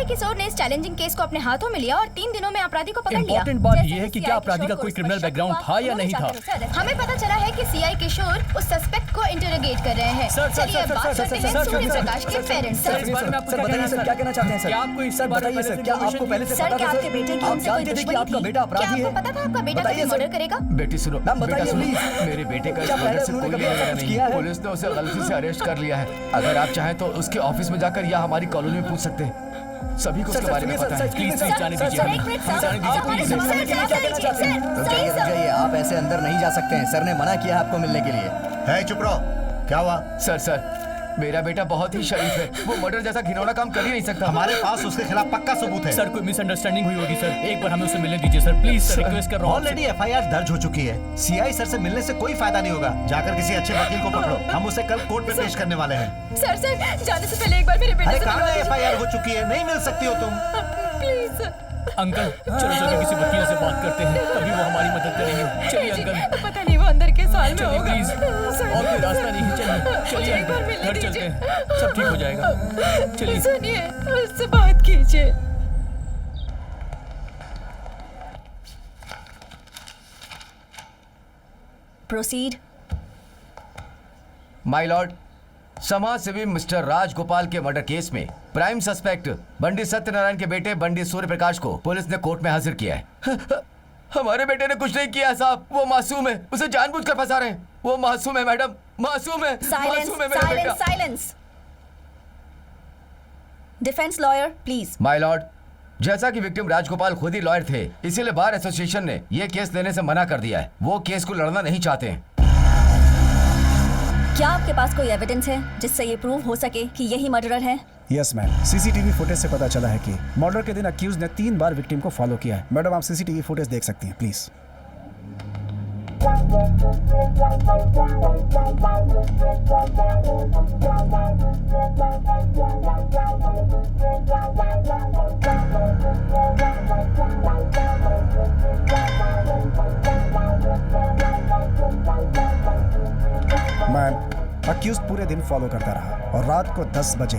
CI किशोर ने इस challenging case को अपने हाथों में लिया और 3 दिनों में अपराधी को पकड़ लिया। इम्पोर्टेंट बात यह है कि क्या अपराधी का कोई क्रिमिनल बैकग्राउंड था या नहीं था। हमें पता चला है कि सीआई किशोर उस सस्पेक्ट को इंटरोगेट कर रहे हैं। चलिए अब बात करते हैं सूर्य प्रकाश के पेरेंट्स से। सर बताइए सर, क्या कहना चाहते हैं सर? क्या आपको इस सर बताइए सर, क्या आपको पहले से पता था आपके बेटे की आप उनसे कोई जानते थे कि दुश्मनी आपका थी? बेटा अपराधी क्या है? आपको पता था आपका बेटा बताइए कभी सर। मर्डर करेगा? बेटी सुनो, मैम, बेटा बताइए सुनो, प्लीज। मेरे बेटे का इस क्या मर्डर पहले से उन्होंने कोई कभी लेना कुछ नहीं किया है। है? पुलिस ने उसे गलती से अरेस्ट कर लिया है। अगर आप चाहें तो उसके ऑफिस में जाकर या हमारी कॉलोनी में पूछ सकते हैं। सभी को उसके बारे में पता है। प्लीज प्लीज जाने दीजिए सर, एक मिनट सर, जाने दीजिए हमारे प्लीज। समस्या से क्या कहना चाहते हैं? रुकिए रुकिए, आप ऐसे अंदर नहीं जा सकते हैं। सर ने मना किया है आपको मिलने के लिए। है चुप रहो। क्या हुआ? सर मेरा बेटा बहुत ही शरीफ है। वो मर्डर जैसा घिनौना काम कर ही नहीं सकता। हमारे पास उसके खिलाफ पक्का सबूत है। सर कोई मिसअंडरस्टैंडिंग हुई होगी सर, एक बार हमें उससे मिलने दीजिए सर, प्लीज सर, रिक्वेस्ट कर रहा हूँ। ऑलरेडी एफआईआर दर्ज हो चुकी है। सीआई सर से मिलने से कोई फायदा नहीं होगा। जाकर किसी अच्छे वकील को पकड़ो, हम उसे कल कोर्ट में पेश करने वाले हैं। सर जाने से पहले एक बार मेरे बेटे अरे से कहाँ मिलवा एफआईआर हो चुकी है, नहीं मिल सकती हो तुम। प्लीज अंकल चलो चलो किसी वकील से बात करते हैं, तभी वो हमारी मदद करेंगे। चलिए अंकल। पता नहीं वो अंदर के साल में चलिए होगा। प्लीज, और कोई रास्ता नहीं है। चलिए मुझे एक बार मिलने घर चलते दीजिए। हैं, सब ठीक हो जाएगा। चलिए सुनिए, उससे बात कीजिए। प्रोसीड। माय लॉर्ड, समाज सेवी मिस्टर राजगोपाल के मर्डर केस में प्राइम सस्पेक्ट बंडी सत्यनारायण के बेटे बंडी सूर्य प्रकाश को पुलिस ने कोर्ट में हाजिर किया है। हमारे बेटे ने कुछ नहीं किया साहब, वो मासूम है। उसे जानबूझकर फंसा रहे हैं। वो मासूम है मैडम, मासूम है। मासूम है मेरा बेटा। Silence. Defence lawyer please. My Lord, जैसा कि विक्टिम राजगोपाल खुद ही लॉयर थे, इसीलिए बार एसोसिएशन ने यह केस लेने से मना कर दिया है। वो केस को लड़ना नहीं चाहते हैं। क्या आपके पास कोई एविडेंस है जिससे ये प्रूव हो सके कि यही मर्डरर है? यस मैम, सीसीटीवी फुटेज से पता चला है कि मर्डर के दिन अक्यूज ने 3 बार विक्टिम को फॉलो किया है। मैडम आप सीसीटीवी फुटेज देख सकती हैं प्लीज। मैम अक्यूज पूरे दिन फॉलो करता रहा और रात को 10 बजे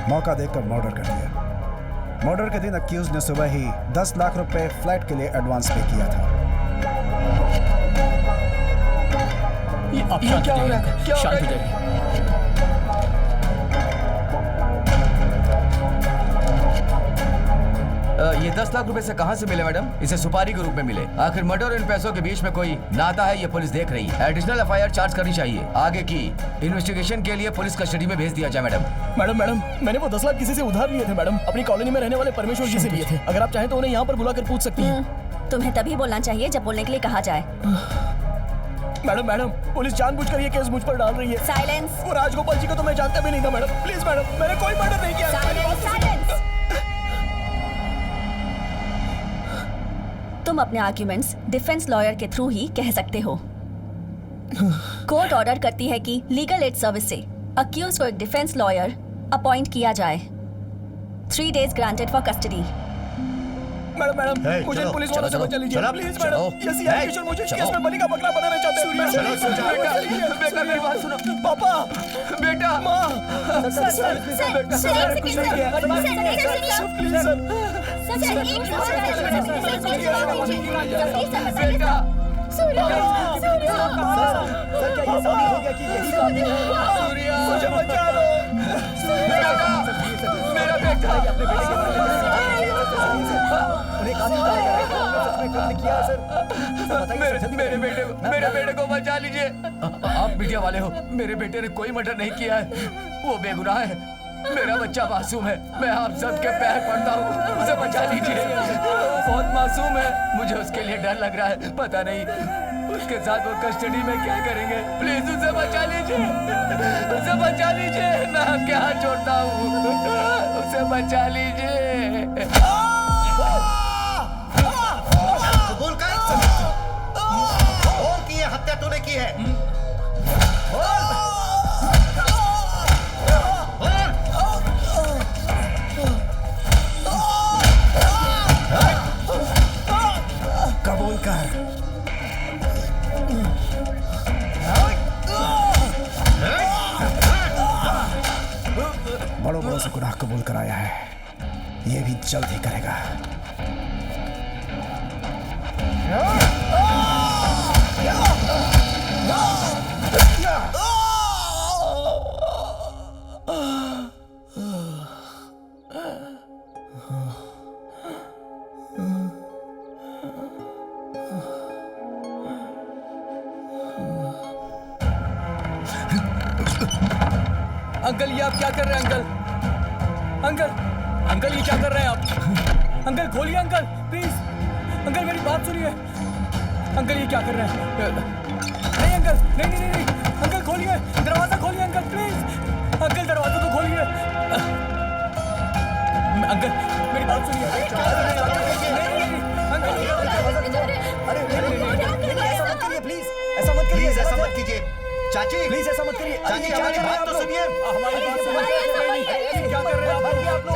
मौका देखकर मर्डर कर दिया। मर्डर के दिन अक्यूज ने सुबह ही 10 लाख रुपए फ्लैट के लिए एडवांस पे किया था। आप शांत हो जाइए, शांत हो जाइए। ये 10 लाख रुपए से कहां से मिले मैडम? इसे सुपारी के रूप में मिले। आखिर मर्डर और इन पैसों के बीच में कोई नाता है, ये पुलिस देख रही है। एडिशनल एफआईआर चार्ज करनी चाहिए। आगे की इन्वेस्टिगेशन के लिए पुलिस कस्टडी में भेज दिया जाए मैडम। मैडम मैंने वो 10 लाख किसी से उधार लिए थे मैडम, अपनी कॉलोनी में रहने वाले परमेश्वर जी से लिए थे। अगर आप चाहें तो उन्हें यहाँ पर बुलाकर पूछ सकती हैं। तुम्हें तभी बोलना चाहिए जब बोलने के लिए कहा जाए। मैडम पुलिस जानबूझकर ये केस मुझ पर डाल रही है। साइलेंस। वो राजगोपाल जी को तो मैं जानता भी नहीं था मैडम। प्लीज मैडम, मैंने कोई मर्डर नहीं किया। साइलेंस। तुम अपने आर्ग्यूमेंट्स डिफेंस लॉयर के थ्रू ही कह सकते हो। कोर्ट ऑर्डर करती है कि लीगल एड सर्विस से अक्यूज को एक डिफेंस लॉयर अपॉइंट किया जाए। 3 days granted for custody. Madam Hey, मुझे चलो, पुलिस वालों से चलो, बचा लीजिए चलो, प्लीज चलो। मैडम। ये सीआई किशोर मुझे इस केस में बलि का बकरा बनाना चाहते हैं। चलो, चलो, बेटा मेरी बात सुनो। पापा, बेटा माँ, सर, कुछ नहीं किया। Please sir. बेटा सूर्या, मुझे बचा लो। मेरा बेटा। मेरे बेटे को बचा लीजिए। आप मीडिया वाले हो, मेरे बेटे ने कोई मर्डर नहीं किया है। वो बेगुनाह है। मेरा बच्चा मासूम है। मैं आप सबके पैर पड़ता हूँ, उसे बचा लीजिए। बहुत मासूम है, मुझे उसके लिए डर लग रहा है। पता नहीं उसके साथ वो कस्टडी में क्या करेंगे। प्लीज उसे बचा लीजिए, उसे बचा लीजिए। मैं आपके हाथ जोड़ता हूँ, उसे बचा लीजिए। कबूल कर। बोल कि ये हत्या तूने की है। कबूल कर। बड़ों बड़ों से गुनाह कबूल कराया है। ये भी जल्द ही करेगा। अंकल ये आप क्या कर रहे हैं अंकल? अंकल अंकल ये क्या कर रहे हैं आप? अंकल खोलिए अंकल प्लीज। अंकल मेरी बात सुनिए। अंकल ये क्या कर रहे हैं? नहीं अंकल, नहीं नहीं नहीं, नहीं। अंकल खोलिए, दरवाजा खोलिए अंकल प्लीज। अंकल दरवाजा तो खोलिए। अंकल मेरी बात सुनिए। प्लीज ऐसा मत करिए, ऐसा मत कीजिए चाची, प्लीज ऐसा मत करिए। चाची हमारी बात तो सुनिए। हमारी बात सुनिए। क्या कर रहे हैं आप लोग?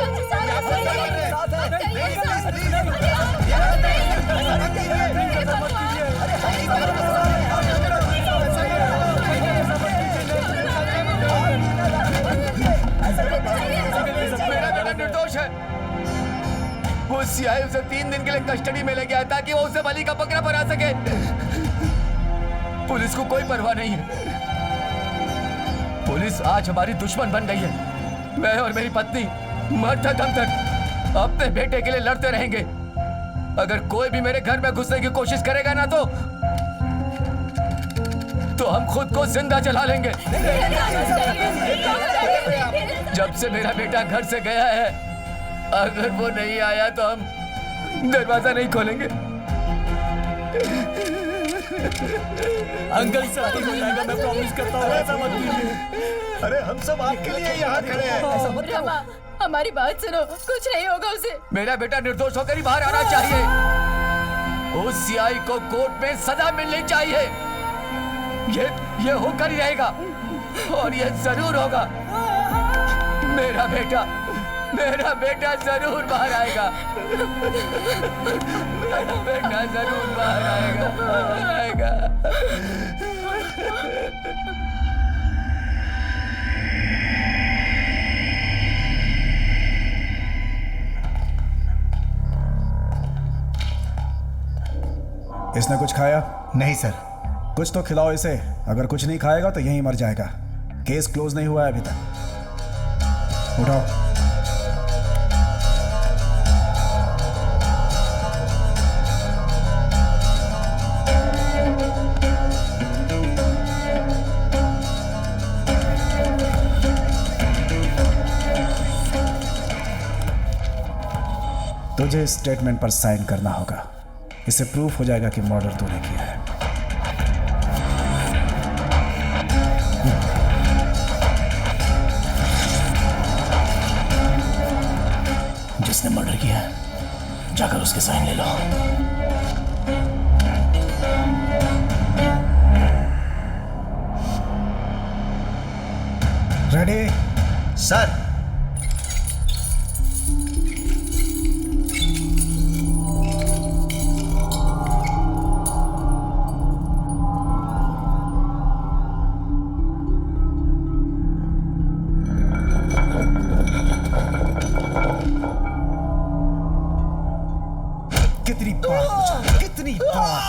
मेरा बेटा निर्दोष है। वो सीआई उसे 3 दिन के लिए कस्टडी में ले गया ताकि वो उसे बलि का बकरा बना सके। पुलिस को कोई परवाह नहीं है। पुलिस आज हमारी दुश्मन बन गई है। मैं और मेरी पत्नी मरते दम तक अपने बेटे के लिए लड़ते रहेंगे। अगर कोई भी मेरे घर में घुसने की कोशिश करेगा ना तो हम खुद को जिंदा जला लेंगे। जब से मेरा बेटा घर से गया है, अगर वो नहीं आया तो हम दरवाजा नहीं खोलेंगे। अंकल सब ठीक हो जाएगा, मैं प्रॉमिस करता हूँ। ऐसा मत कीजिए। अरे हम सब आपके लिए यहाँ खड़े हैं। ऐसा मत करो। रमा, हमारी बात सुनो, कुछ नहीं होगा उसे। मेरा बेटा निर्दोष होकर ही बाहर आना चाहिए। उस सीआई को कोर्ट में सजा मिलनी चाहिए। ये होकर ही रहेगा और ये जरूर होगा। मेरा बेटा जरूर बाहर आएगा। मेरा बेटा जरूर बाहर आएगा। इसने कुछ खाया? नहीं सर। कुछ तो खिलाओ इसे। अगर कुछ नहीं खाएगा तो यहीं मर जाएगा। केस क्लोज नहीं हुआ है अभी तक। उठाओ। तुझे इस स्टेटमेंट पर साइन करना होगा। इससे प्रूफ हो जाएगा कि मर्डर तूने किया है। जिसने मर्डर किया है, जाकर उसके साइन ले लो। रेडी? सर कितनी बार पूछा? कितनी बार?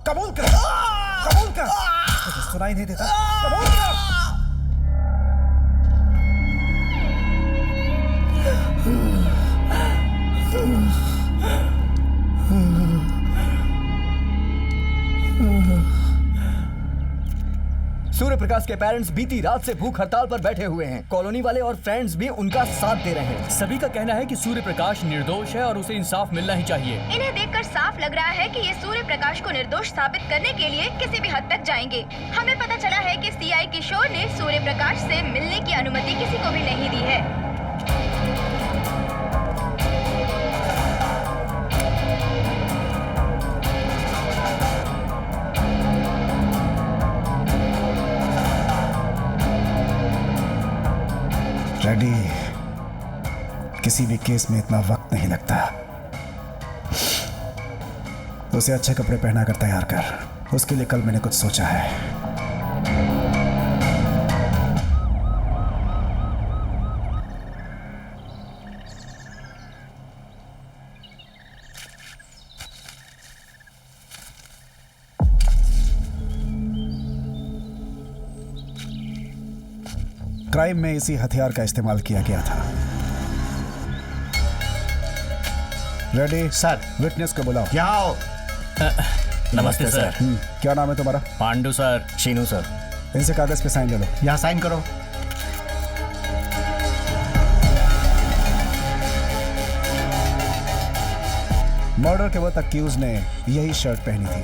कबूल कर। तुझे सुनाई नहीं देता? कबूल कर। सूर्य प्रकाश के पेरेंट्स बीती रात से भूख हड़ताल पर बैठे हुए हैं। कॉलोनी वाले और फ्रेंड्स भी उनका साथ दे रहे हैं। सभी का कहना है कि सूर्य प्रकाश निर्दोष है और उसे इंसाफ मिलना ही चाहिए। इन्हें देखकर साफ लग रहा है कि ये सूर्य प्रकाश को निर्दोष साबित करने के लिए किसी भी हद तक जाएंगे। हमें पता चला है कि सीआई किशोर ने सूर्य प्रकाश से मिलने की अनुमति किसी को भी नहीं दी है। रेडी? किसी भी केस में इतना वक्त नहीं लगता। उसे अच्छे कपड़े पहना कर तैयार कर। उसके लिए कल मैंने कुछ सोचा है। क्राइम में इसी हथियार का इस्तेमाल किया गया था। Ready sir. विटनेस को बुलाओ। यहाँ आओ। नमस्ते सर। क्या नाम है तुम्हारा? पांडु सर। शीनू सर। इनसे कागज पे साइन ले लो। यहाँ साइन करो। मर्डर के वक्त अक्यूज ने यही शर्ट पहनी थी।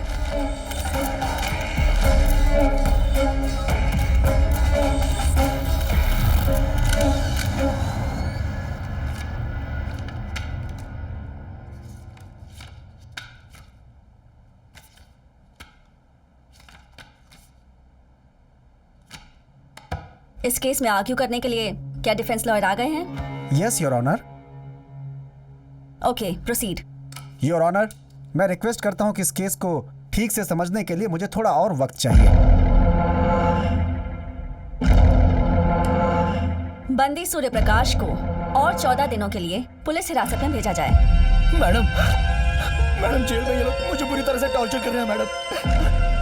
इस केस में आर्ग्यू करने के लिए क्या डिफेंस लॉयर आ गए हैं? Yes your honour. Okay, proceed. Your honour, मैं रिक्वेस्ट करता हूं कि इस केस को ठीक से समझने के लिए मुझे थोड़ा और वक्त चाहिए। बंदी सूर्य प्रकाश को और 14 दिनों के लिए पुलिस हिरासत में भेजा जाए। मैडम जेल में ये लोग मुझे पूरी तरह से टॉर्चर कर रहे हैं मैडम,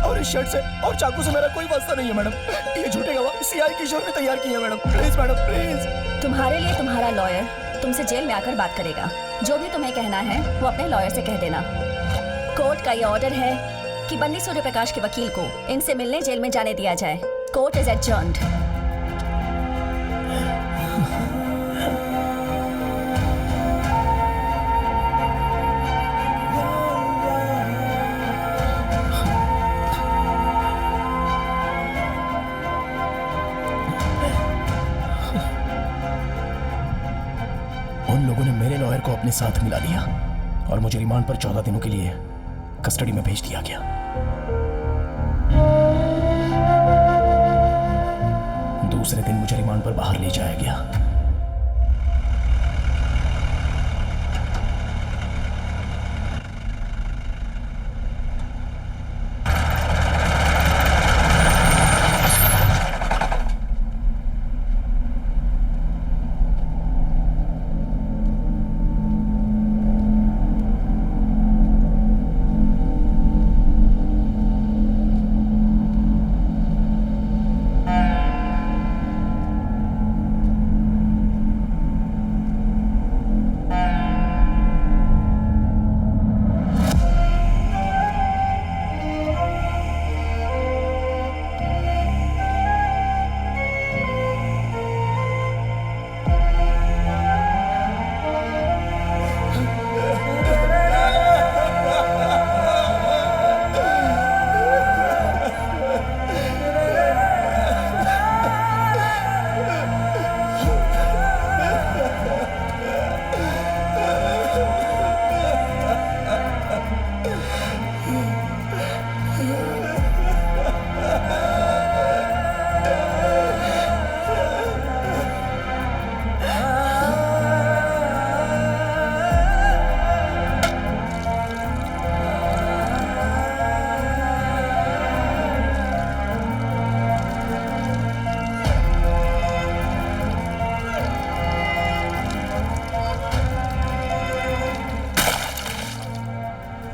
और इस शर्ट से और चाकू से मेरा कोई वास्ता नहीं है मैडम। ये झूठे गवाह सीआई किशोर ने तैयार किए हैं मैडम। Please madam, please. तुम्हारे लिए तुम्हारा लॉयर तुमसे जेल में आकर बात करेगा। जो भी तुम्हें कहना है वो अपने लॉयर से कह देना। कोर्ट का ये ऑर्डर है कि बंदी सूर्य प्रकाश के वकील को इनसे मिलने जेल में जाने दिया जाए। Court is adjourned. उन लोगों ने मेरे लॉयर को अपने साथ मिला लिया और मुझे रिमांड पर 14 दिनों के लिए कस्टडी में भेज दिया गया। दूसरे दिन मुझे रिमांड पर बाहर ले जाया गया।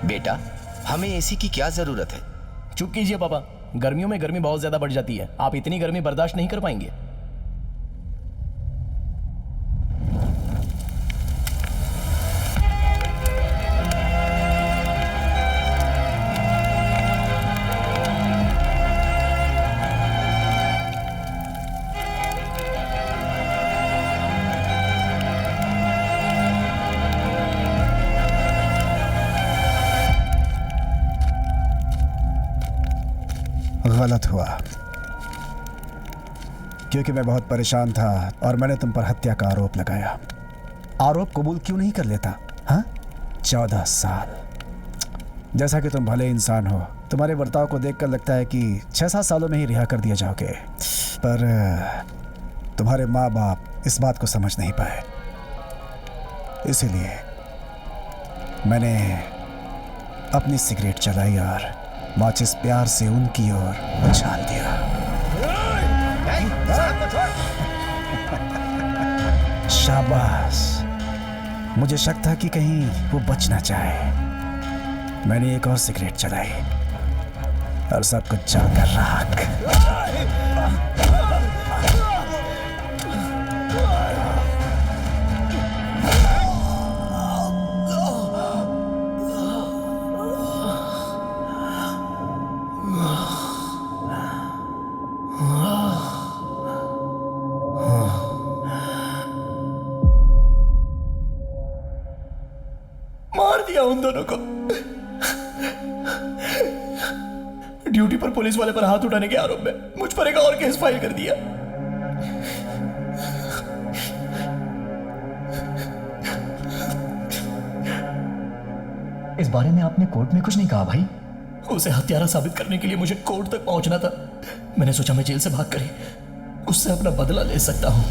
बेटा, हमें एसी की क्या जरूरत है? चुप कीजिए पापा, गर्मियों में गर्मी बहुत ज्यादा बढ़ जाती है। आप इतनी गर्मी बर्दाश्त नहीं कर पाएंगे। गलत हुआ, क्योंकि मैं बहुत परेशान था और मैंने तुम पर हत्या का आरोप लगाया। आरोप कबूल क्यों नहीं कर लेता? हाँ, 14 साल। जैसा कि तुम भले इंसान हो, तुम्हारे बर्ताव को देखकर लगता है कि 6-7 सालों में ही रिहा कर दिया जाओगे, पर तुम्हारे माँ बाप इस बात को समझ नहीं पाए। इसीलिए मैंने अपनी सिगरेट जलाई और माचिस प्यार से उनकी ओर उछाल दिया। शाबाश, मुझे शक था कि कहीं वो बचना चाहे। मैंने एक और सिगरेट जलाई और सब कुछ जलकर राख। दिया उन दोनों को। ड्यूटी पर पुलिस वाले पर हाथ उठाने के आरोप में मुझ पर एक और केस फाइल कर दिया। इस बारे में आपने कोर्ट में कुछ नहीं कहा भाई? उसे हत्यारा साबित करने के लिए मुझे कोर्ट तक पहुंचना था। मैंने सोचा मैं जेल से भाग कर ही उससे अपना बदला ले सकता हूं।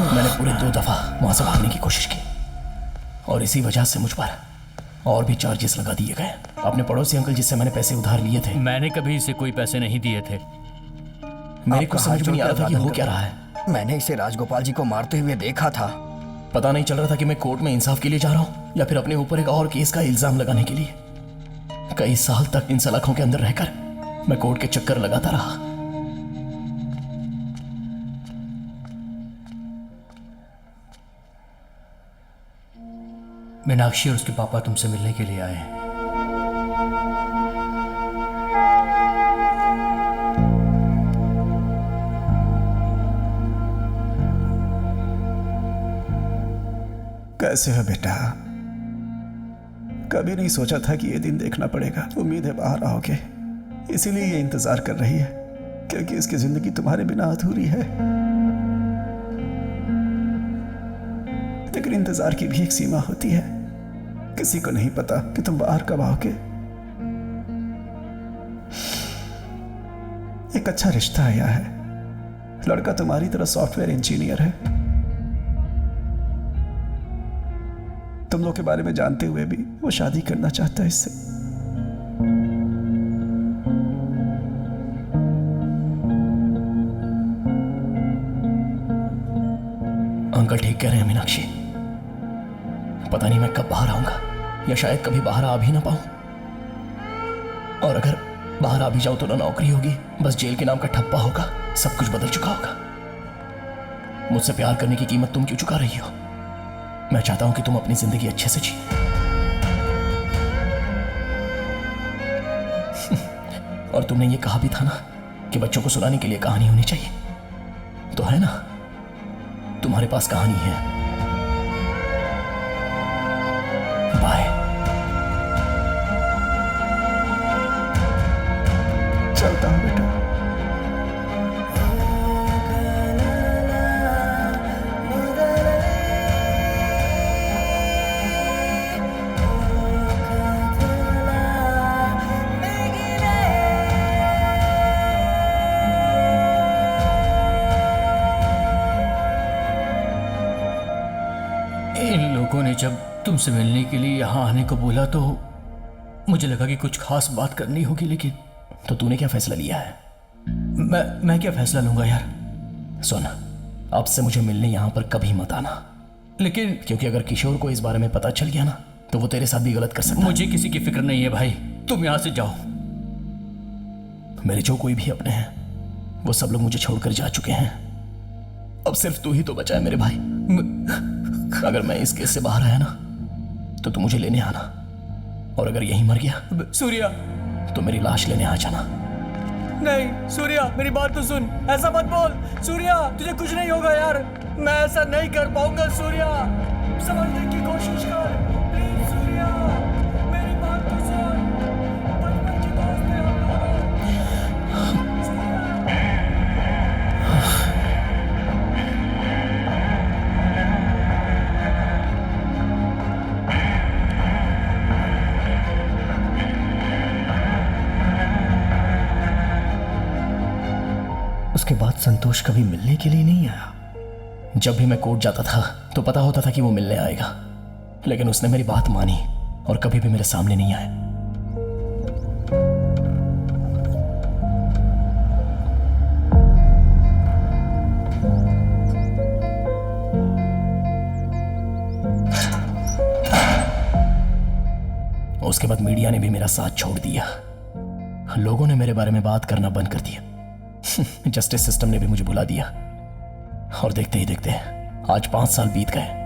मैंने पूरे 2 दफा वहां से भागने की कोशिश की और इसी वजह से मुझ पर और भी चार्जेस लगा दिए गए। अपने पड़ोसी अंकल जिससे मैंने पैसे उधार लिए थे, मैंने कभी इसे कोई पैसे नहीं दिए थे। मेरे को समझ में नहीं आ रहा था कि हो क्या रहा है। मैंने इसे राजगोपाल जी को मारते हुए देखा था। पता नहीं चल रहा था कि मैं कोर्ट में इंसाफ के लिए जा रहा हूं या फिर अपने ऊपर एक और केस का इल्जाम लगाने के लिए। कई साल तक इन सलाखों के अंदर रहकर मैं कोर्ट के चक्कर लगाता रहा। मीनाक्षी और उसके पापा तुमसे मिलने के लिए आए हैं। कैसे हो बेटा? कभी नहीं सोचा था कि ये दिन देखना पड़ेगा। उम्मीद है बाहर आओगे, इसीलिए ये इंतजार कर रही है, क्योंकि इसकी जिंदगी तुम्हारे बिना अधूरी है। लेकिन इंतजार की भी एक सीमा होती है। किसी को नहीं पता कि तुम बाहर कब आओगे। एक अच्छा रिश्ता आया है। लड़का तुम्हारी तरह सॉफ्टवेयर इंजीनियर है। तुम लोग के बारे में जानते हुए भी वो शादी करना चाहता है इससे। अंकल ठीक कह रहे हैं मीनाक्षी। पता नहीं मैं कब बाहर आऊंगा या शायद कभी बाहर आ भी ना पाऊं। और अगर बाहर आ भी जाऊं तो ना नौकरी होगी, बस जेल के नाम का ठप्पा होगा। सब कुछ बदल चुका होगा। मुझसे प्यार करने की कीमत तुम क्यों चुका रही हो? मैं चाहता हूं कि तुम अपनी जिंदगी अच्छे से जी। और तुमने ये कहा भी था ना कि बच्चों को सुनाने के लिए कहानी होनी चाहिए, तो है ना? तुम्हारे पास कहानी है। बाय। चलता हूं बेटा। इन लोगों ने जब तुमसे मिलने के लिए यहाँ आने को बोला तो मुझे लगा कि कुछ खास बात करनी होगी, लेकिन तो तूने क्या फैसला लिया है? मैं क्या फैसला लूंगा यार? सुन, अब से मुझे मिलने यहाँ पर कभी मत आना। लेकिन क्योंकि अगर किशोर को इस बारे में पता चल गया ना तो वो तेरे साथ भी गलत कर सकता है। मुझे किसी की फिक्र नहीं है भाई, तुम यहाँ से जाओ। मेरे जो कोई भी अपने हैं वो सब लोग मुझे छोड़कर जा चुके हैं। अब सिर्फ तू ही तो बचा है मेरे भाई। अगर मैं इस केस से बाहर आया ना तो तू मुझे लेने आना, और अगर यहीं मर गया सूर्या तो मेरी लाश लेने आ जाना। नहीं सूर्या, मेरी बात तो सुन, ऐसा मत बोल। सूर्या तुझे कुछ नहीं होगा यार, मैं ऐसा नहीं कर पाऊंगा। सूर्या समझने की कोशिश कर प्लीज। सूर्या मेरी बात तो सुन, बचपन के दोस्त हैं हम लोग। उसके बाद संतोष कभी मिलने के लिए नहीं आया। जब भी मैं कोर्ट जाता था तो पता होता था कि वो मिलने आएगा, लेकिन उसने मेरी बात मानी और कभी भी मेरे सामने नहीं आया। उसके बाद मीडिया ने भी मेरा साथ छोड़ दिया। लोगों ने मेरे बारे में बात करना बंद कर दिया। जस्टिस सिस्टम ने भी मुझे भुला दिया। और देखते ही देखते आज 5 साल बीत गए।